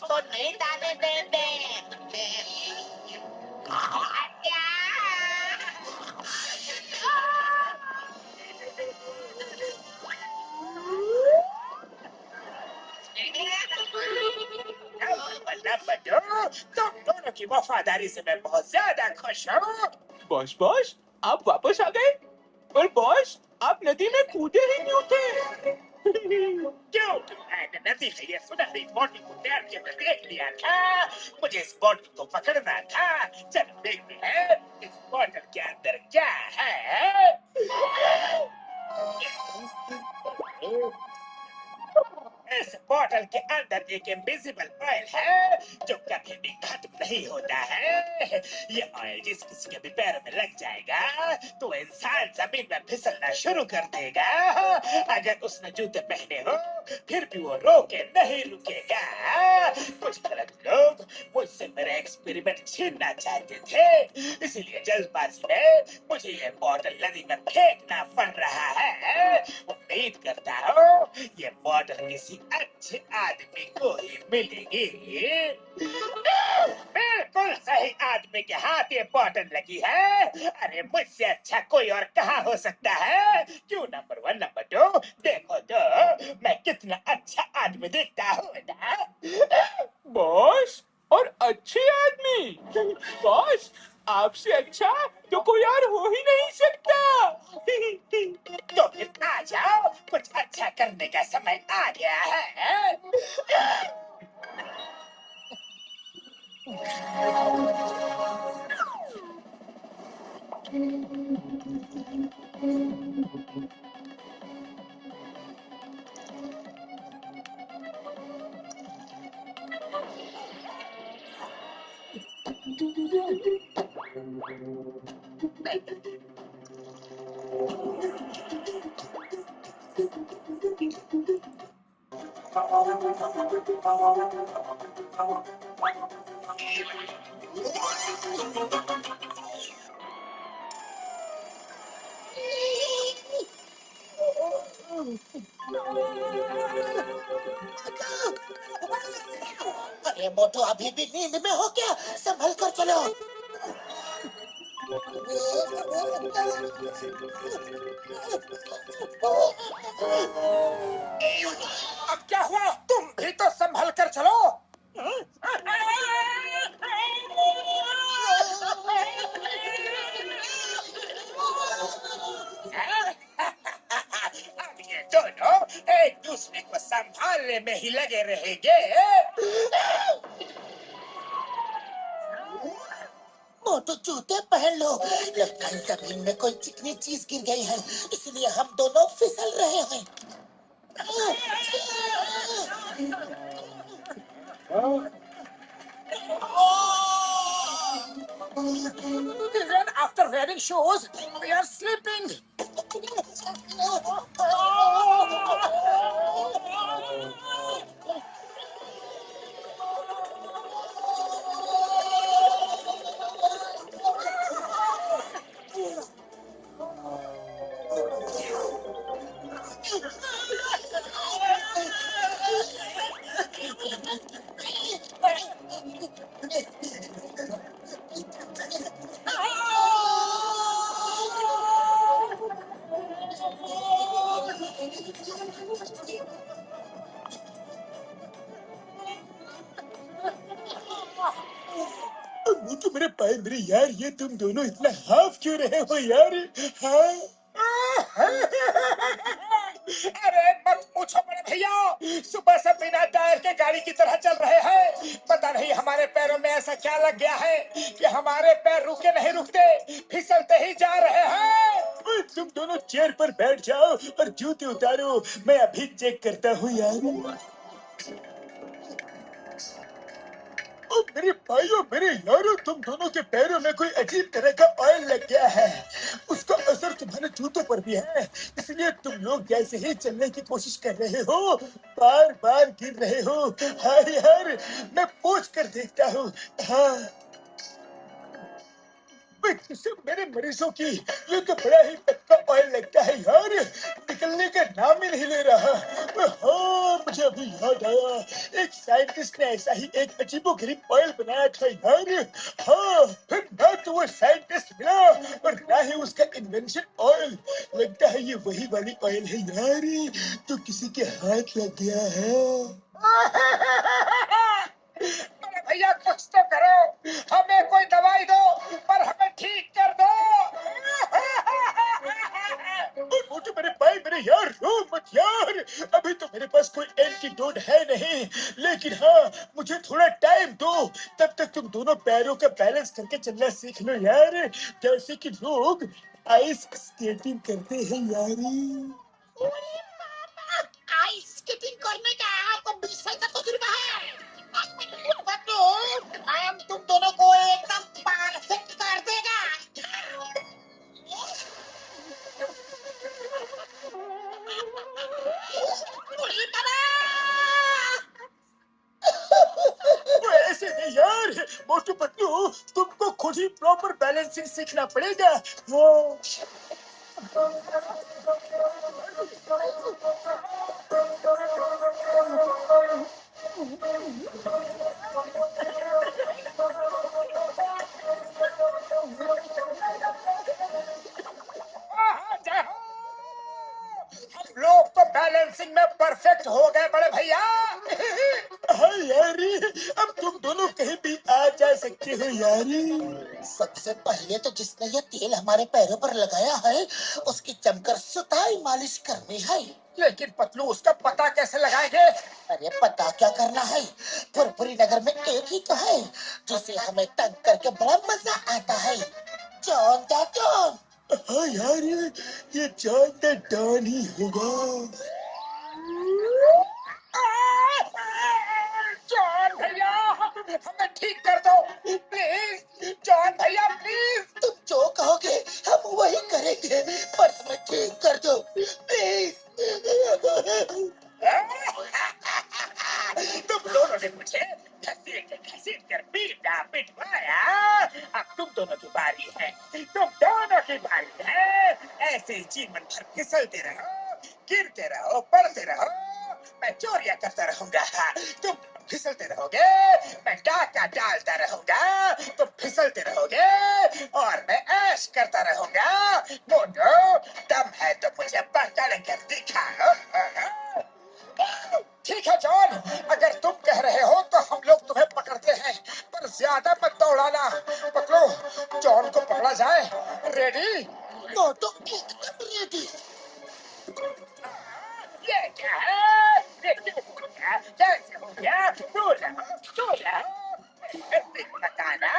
तो नहीं जाने देंगे। नंबर दो, तुम दोनों की वफादारी से मैं बहुत ज्यादा खुश हूँ। बॉस बॉस, आप वापस आ गए। पर बॉस, आप नदी में कूदे ही क्यों थे? क्यों मैंने नदी में ये सुनहरी बॉटल को तैरते हुए देख लिया था। मुझे इस बॉटल को पकड़ना था। चलो देखते हैं इस बॉटल के अंदर क्या है। इस बॉटल के अंदर एक इनविजिबल ऑयल है जो कभी भी खत्म नहीं होता है। ये ऑयल जिस किसी के भी पैर में लग जाएगा तो इंसान जमीन में फिसलना शुरू कर देगा। अगर उसने जूते पहने हो फिर भी वो रोके नहीं रुकेगा। कुछ गलत लोग मुझसे मेरा एक्सपेरिमेंट छीनना चाहते थे, इसीलिए जल्दबाजी में मुझे ये बॉटल नदी में फेंकना पड़ रहा है। उम्मीद करता हूँ ये बॉटल किसी अच्छे आदमी को ही मिलेगी। बिल्कुल सही आदमी के हाथ ये बॉटल लगी है। अरे मुझसे अच्छा कोई और कहाँ हो सकता है। क्यों नंबर वन नंबर दो, देखो तो मैं कितना अच्छा आदमी दिखता हूँ ना। बॉस, और अच्छे आदमी। बॉस, आपसे अच्छा तो कोई और हो ही नहीं सकता। तो फिर आ जाओ, कुछ अच्छा करने का समय आ गया है। अरे मोटू अभी भी नींद में हो क्या? संभल कर चलो। अब क्या हुआ? तुम भी तो संभल कर चलो। अब ये दोनों एक दूसरे को संभालने में ही लगे रहेंगे। मोटू जूते पहन लो। लगता है जमीन में कोई चिकनी चीज गिर गई है, इसलिए हम दोनों फिसल रहे हैं। Even after wearing shoes, we are sleeping. मोटू मेरे पाए मेरे यार, ये तुम दोनों इतना हाफ क्यों रहे हो यार? हाँ? अरे मत पूछो बड़े भैया, सुबह से बिना टायर के गाड़ी की तरह चल रहे हैं। पता नहीं हमारे पैरों में ऐसा क्या लग गया है कि हमारे पैर रुके नहीं रुकते, फिसलते ही जा रहे हैं। ओए, तुम दोनों चेयर पर बैठ जाओ और जूते उतारो, मैं अभी चेक करता हूँ यार। ओ मेरे भाइयों मेरे यारों, तुम दोनों के पैरों में कोई अजीब तरह का ऑयल लग गया है। उसका असर तुम्हारे जूतों पर भी है, इसलिए तुम लोग जैसे ही चलने की कोशिश कर रहे हो बार बार गिर रहे हो। हाँ यार, मैं पूछ कर देखता हूँ। हाँ, मेरे मरीजों की ये तो बड़ा ही पक्का ऑयल लगता है यार, निकलने का नाम ही नहीं ले रहा। हाँ, मुझे अभी याद आया, एक साइंटिस्ट ने ऐसा ही एक अजीबोगरीब ऑयल बनाया था यार। हाँ, फिर ना तो वो साइंटिस्ट मिला और ना ही उसका इन्वेंशन ऑयल। लगता है ये वही वाली ऑयल है यार, तो किसी के हाथ लग गया है। अरे भैया कुछ तो करो, हमें कोई दवाई दो पर हमें ठीक कर दो। और मोटू मेरे भाई मेरे यार, रो मत यार, अभी तो मेरे पास कोई एंटीडोट है नहीं, लेकिन हाँ मुझे थोड़ा टाइम दो, तब तक तुम दोनों पैरों का बैलेंस करके चलना सीख लो यार, जैसे कि लोग आइस स्केटिंग करते हैं यारी। अरे पापा, आइस स्केटिंग करने का आपको 20 साल का तजुर्बा है। पतलू, हम तुम दोनों को एकदम परफेक्ट कर देगा। अरे बाबा! वो ऐसे नहीं यार, मोटू पतलू तुमको खुद ही प्रॉपर बैलेंसिंग सीखना पड़ेगा। वो जय हो। हम लोग तो बैलेंसिंग में परफेक्ट हो गए बड़े भैया। हाँ यारी, अब तुम दोनों कहीं भी आ जा सकते हो यारी। सबसे पहले तो जिसने ये तेल हमारे पैरों पर लगाया है, उसकी जमकर सुताई मालिश करनी है। लेकिन पतलू उसका पता कैसे लगाएंगे? अरे पता क्या करना है, फुरफुरी नगर में एक ही तो है जिसे हमें तंग करके बड़ा मजा आता है। जॉन दा जॉन। हाँ यार, ये जॉन द डॉन ही होगा। जॉन भैया हमें ठीक कर दो प्लीज। जॉन भैया प्लीज। तुम जो कहोगे हम वही करेंगे, पर हमें ठीक कर दो प्लीज। तुम दोनों ने मुझे घसीट कर पिटवाया। अब तुम दोनों की बारी है, तुम दोनों की बारी है। ऐसे ही जीवन भर फिसलते रहो, गिरते रहो, पड़ते रहो। मैं चोरियां करता रहूंगा, तुम फिसलते रहोगे। मैं डाका डालता रहूंगा, तुम फिसलते रहोगे। और मैं ऐश करता रहूंगा। मोटो, दम है तो मुझे पकड़ कर दिखाओ। ठीक है जॉन, अगर तुम कह रहे हो तो हम लोग तुम्हें पकड़ते हैं, पर ज्यादा मत दौड़ाना। पकड़ो, जॉन को पकड़ा जाए। रेडी? मोटो एकदम रेडी। ये क्या है? ये क्यों हो गया? कैसे हो गया? दूर रहो, दूर रहो। ऐसे बताना।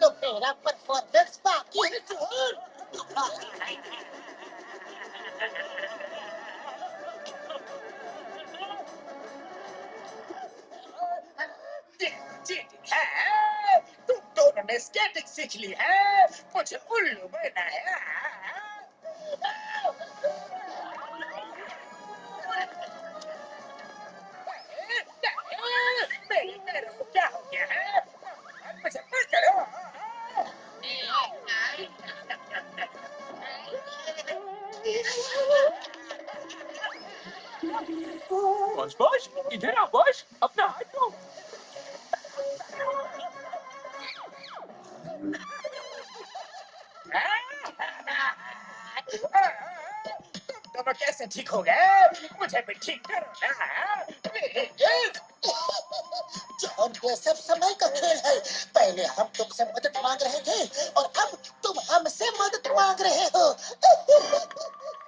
तो मेरा परफॉर्मेंस बाकी है जॉन। चीटिंग है। तुम दोनों ने स्केटिंग सीख ली है, मुझे उल्लू बना है। मेरे पैरों को क्या हो गया है? मुझे पकड़ो। बॉस बॉस, इधर आओ बॉस, अपना हाथ दो। तुम दोनों कैसे ठीक हो गए? मुझे भी ठीक करो ना प्लीज। जॉन, ये सब समय का खेल है। पहले हम तुमसे मदद मांग रहे थे और अब तुम हमसे मदद मांग रहे हो।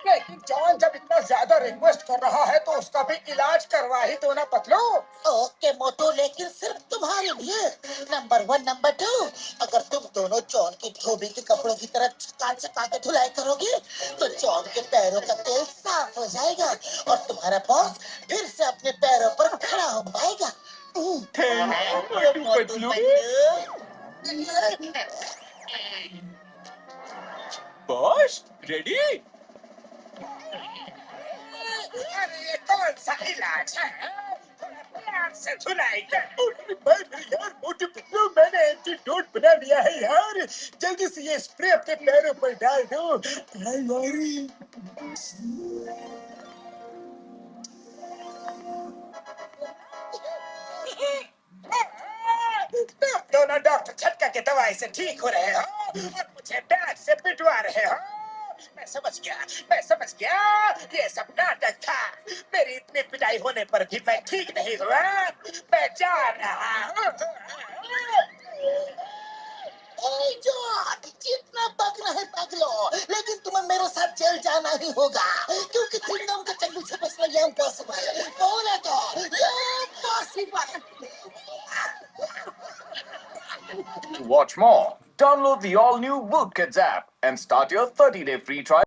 लेकिन जॉन जब इतना ज्यादा रिक्वेस्ट कर रहा है तो उसका भी इलाज करवा ही दो ना पतलू। ओके मोटू, लेकिन सिर्फ तुम्हारे लिए। नंबर 1, नंबर 2, अगर तुम दोनों जॉन की धोबी के कपड़ों की तरह चका के धुलाई करोगे तो जॉन के पैरों का तेल साफ हो जाएगा और तुम्हारा बॉस फिर से अपने पैरों पर खड़ा हो पाएगा। पतलू। Boss ready? अरे ये कौन सा इलाज है? थोड़ा प्यार से धुलाई कर। मेरे भाई मेरे यार मोटे पतलू, मैंने एंटीडोट बना लिया है यार। जल्दी से ये स्प्रे अपने पैरों पर डाल दो। हाँ यार। दोनों डॉक्टर झटका के दवाई से ठीक हो रहे हो और मुझे बैग से पिटवा रहे हो। मैं समझ गया, ये सब नाटक था। मेरी इतनी पिटाई होने पर भी मैं ठीक नहीं हुआ। मैं जा रहा हूँ। ए जॉन, जितना पगला है पगलो, लेकिन तुम्हें मेरे साथ जेल जाना ही होगा, क्योंकि चिंगम के चंगुल से बचना ये इम्पॉसिबल। बोले तो ये impossible. To watch more, download the all-new WorkKids app and start your 30-day free trial.